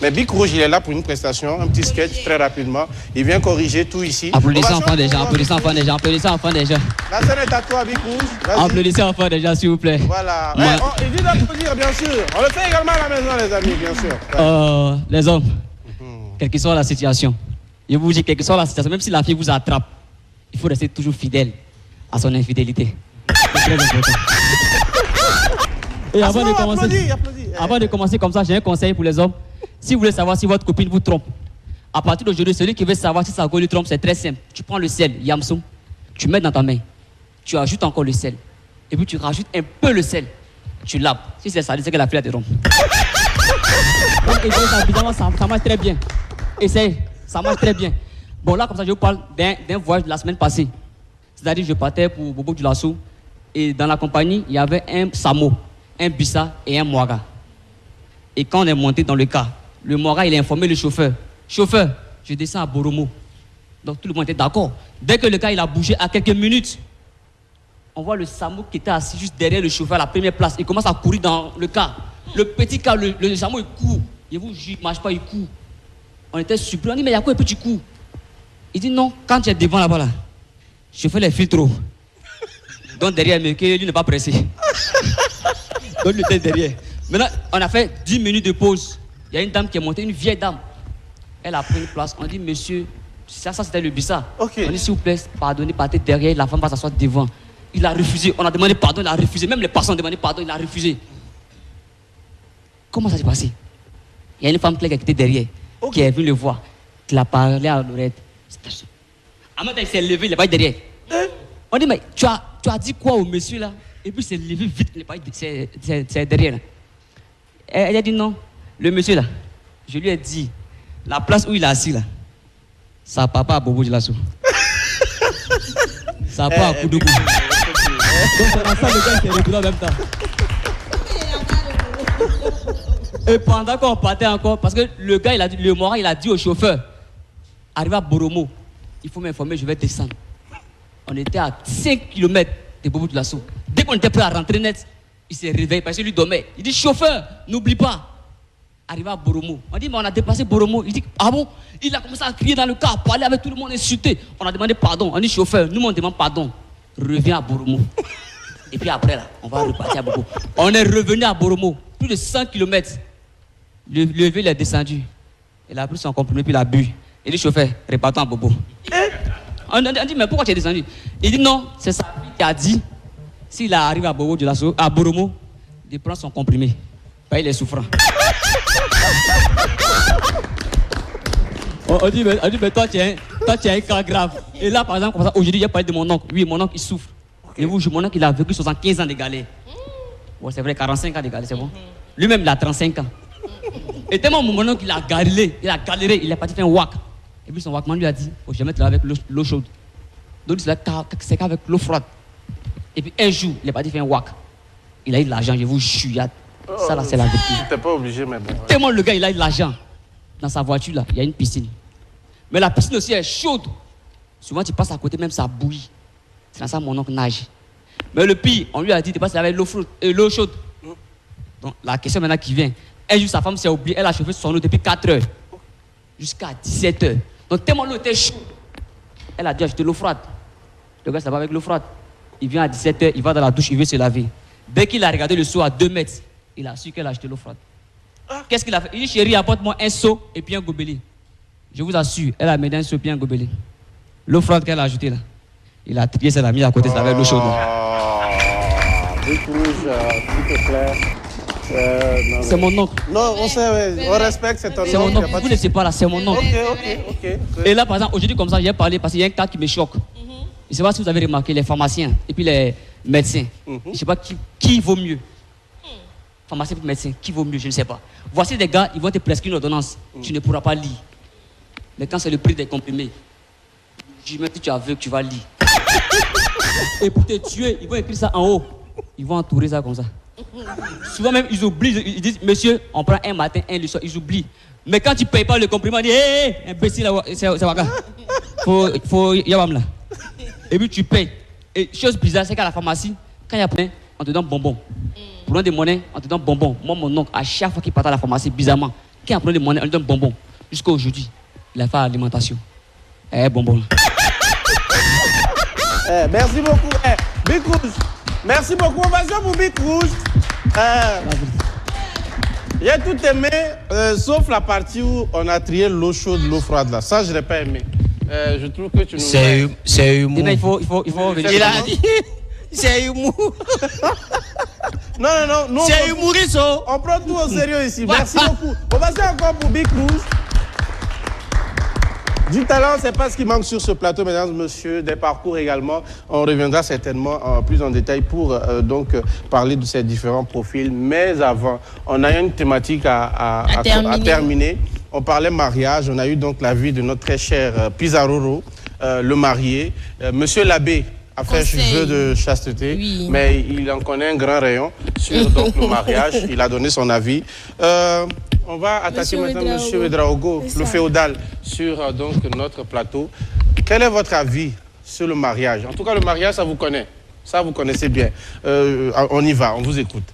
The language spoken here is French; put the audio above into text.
Mais Bic Rouge, il est là pour une prestation, un petit sketch très rapidement. Il vient corriger tout ici. Applaudissez enfin des gens, applaudissez enfin des gens, applaudissez enfin des gens. La scène est à toi, Bic Rouge. Applaudissez enfin des gens, s'il vous plaît. Voilà. Il dit d'applaudir, bien sûr. On le fait également à la maison, les amis, bien sûr. Ouais. Les hommes, quelle que soit la situation, je vous dis, quelle que soit la situation, même si la fille vous attrape, il faut rester toujours fidèle à son infidélité. C'est très important. Et avant de commencer comme ça, j'ai un conseil pour les hommes. Si vous voulez savoir si votre copine vous trompe, à partir d'aujourd'hui, celui qui veut savoir si sa copine lui trompe, c'est très simple. Tu prends le sel, Yamsou, tu mets dans ta main, tu ajoutes encore le sel, et puis tu rajoutes un peu le sel, tu laves. Si c'est salé, c'est que la fille a te trompe. Évidemment, ça marche très bien. Essaye, ça marche très bien. Bon, là, comme ça, je vous parle d'un voyage de la semaine passée. C'est-à-dire, je partais pour Bobo du Lasso, et dans la compagnie, il y avait un Samo, un Bissa et un Mouaga. Et quand on est monté dans le car, le Mouaga, il a informé le chauffeur. Chauffeur, je descends à Boromo. Donc tout le monde était d'accord. Dès que le car il a bougé à quelques minutes, on voit le Samo qui était assis juste derrière le chauffeur à la première place. Il commence à courir dans le car. Le petit car, le Samo, il court. Je vous jure, il ne marche pas, il court. On était surpris. On dit, mais il y a quoi un petit coup? Il dit, non, quand tu es devant là-bas, là, je fais les filtres. Donc derrière, mais que lui n'est pas pressé. Donc lui était derrière. Maintenant, on a fait 10 minutes de pause. Il y a une dame qui est montée, une vieille dame. Elle a pris une place. On dit, monsieur, ça c'était le Bissa. Okay. On dit, s'il vous plaît, pardonnez, partez derrière, la femme va s'asseoir devant. Il a refusé. On a demandé pardon, il a refusé. Même les personnes ont demandé pardon, il a refusé. Comment ça s'est passé? Il y a une femme qui était derrière, qui est venue le voir, qui l'a parlé à l'oreille. En même temps, il s'est levé, il n'est pas derrière. On dit, mais tu as dit quoi au monsieur là? Et puis il s'est levé vite, il n'est pas c'est derrière. Là. Elle a dit non. Le monsieur là, je lui ai dit, la place où il est assis là, ça papa à Bobo de Lasso. Ça part à Koudougou. Donc c'est dans ça le gars qui est retourné en même temps. Et pendant qu'on partait encore, parce que le gars, il a dit, le Mora, il a dit au chauffeur, arrivé à Boromo, il faut m'informer, je vais descendre. On était à 5 km de Bobo de Lasso. Dès qu'on était prêt à rentrer net, il s'est réveillé parce qu'il lui dormait. Il dit, chauffeur, n'oublie pas. Arrivé à Boromo. On dit, mais on a dépassé Boromo. Il dit, ah bon? Il a commencé à crier dans le car, à parler avec tout le monde, insulté. On a demandé pardon. On dit, chauffeur, nous on demande pardon. Reviens à Boromo. Et puis après, là, on va repartir à Bobo. On est revenu à Boromo, plus de 100 km. Le levé, il est descendu. Il a pris son comprimé, puis il a bu. Il dit, chauffeur, repartons à Bobo. On dit, mais pourquoi tu es descendu? Il dit, non, c'est sa fille qui a dit, s'il arrive à Bobo de Lasso, à Boromo, de prendre son comprimé. Il est souffrant. On dit, mais toi, tu as un cas grave. Et là, par exemple, aujourd'hui, il a parlé de mon oncle. Oui, mon oncle, il souffre. Et vous, mon oncle, il a vécu 75 ans de galère. Ouais, c'est vrai, 45 ans de galère, c'est bon. Lui-même, il a 35 ans. Et tellement mon oncle, il a galéré, il est parti faire un wak. Et puis son wakman lui a dit, faut jamais te laver avec l'eau chaude. Donc, c'est qu'avec l'eau froide. Et puis un jour, il est parti faire un wak. Il a eu de l'argent, je vous jure. Ça là, c'est la vérité. T'es pas obligé, mais bon. Tellement le gars, il a eu de l'argent. Dans sa voiture, là, il y a une piscine. Mais la piscine aussi est chaude. Souvent, tu passes à côté, même ça bouillit. C'est dans ça mon oncle nage. Mais le pire, on lui a dit, tu passes avec l'eau chaude. Donc, la question maintenant qui vient. Un jour, sa femme s'est oubliée, elle a chauffé son eau depuis 4 heures. Jusqu'à 17 heures. Donc, tellement l'eau était chaude. Elle a dû acheter l'eau froide. Le gars, ça va avec l'eau froide. Il vient à 17 heures, il va dans la douche, il veut se laver. Dès qu'il a regardé le seau à 2 mètres, il a su qu'elle a acheté l'eau froide. Qu'est-ce qu'il a fait? Il dit, chérie, apporte-moi un seau et puis un gobelet. Je vous assure, elle a mis un seau et puis un gobelet. L'eau froide qu'elle a ajoutée là, il a trié, ça l'a mis à côté, ça avait l'eau chaude. Bic Rouge, s'il te plaît. C'est mon oncle. Non, on sait, on respecte, c'est ton oncle. C'est mon oncle, vous ne savez pas là, c'est mon oncle. Ok. Et là, par exemple, aujourd'hui, comme ça, j'ai parlé parce qu'il y a un cas qui me choque. Je ne sais pas si vous avez remarqué, les pharmaciens et puis les médecins. Je ne sais pas qui vaut mieux. Pharmacien et médecin, qui vaut mieux, je ne sais pas. Voici des gars, ils vont te prescrire une ordonnance. Tu ne pourras pas lire. Mais quand c'est le prix des comprimés, je me dis, tu as vu que tu vas lire. Et pour te tuer, ils vont écrire ça en haut. Ils vont entourer ça comme ça. Souvent même, ils oublient. Ils disent, monsieur, on prend un matin, un le soir. Ils oublient. Mais quand tu ne payes pas le comprimé, on dit, hé, imbécile, c'est Waka. Faut yawam là. Et puis tu payes. Et chose bizarre, c'est qu'à la pharmacie, quand il y a plein, on te donne bonbon. Pour donner des monnaies, on te donne bonbon. Moi, mon oncle, à chaque fois qu'il part à la pharmacie, bizarrement, Quelqu'un a pris des monnaies, on lui donne bonbon. Jusqu'à aujourd'hui, il a fait alimentation. Bonbon. Merci beaucoup. Big Rouge. Merci beaucoup. Ovation pour Big Rouge. J'ai tout aimé, sauf la partie où on a trié l'eau chaude, l'eau froide là. Ça, je l'ai pas aimé. Je trouve que tu nous... C'est humour. Il faut venir. Il a dit, c'est humour. Non. C'est humoriste. On prend tout au sérieux ici. Merci beaucoup. Ovation encore pour Big Rouge. Du talent, c'est pas ce qui manque sur ce plateau, mesdames et messieurs, des parcours également. On reviendra certainement plus en détail pour parler de ces différents profils. Mais avant, on a une thématique à terminer. On parlait mariage, on a eu donc l'avis de notre très cher Pizarro, le marié. Monsieur l'abbé a fait jeu de chasteté, oui. Mais il en connaît un grand rayon sur donc, le mariage. Il a donné son avis. On va attaquer maintenant M. Ouedraogo, le féodal, sur donc, notre plateau. Quel est votre avis sur le mariage? En tout cas, le mariage, ça vous connaît. Ça, vous connaissez bien. On y va, on vous écoute.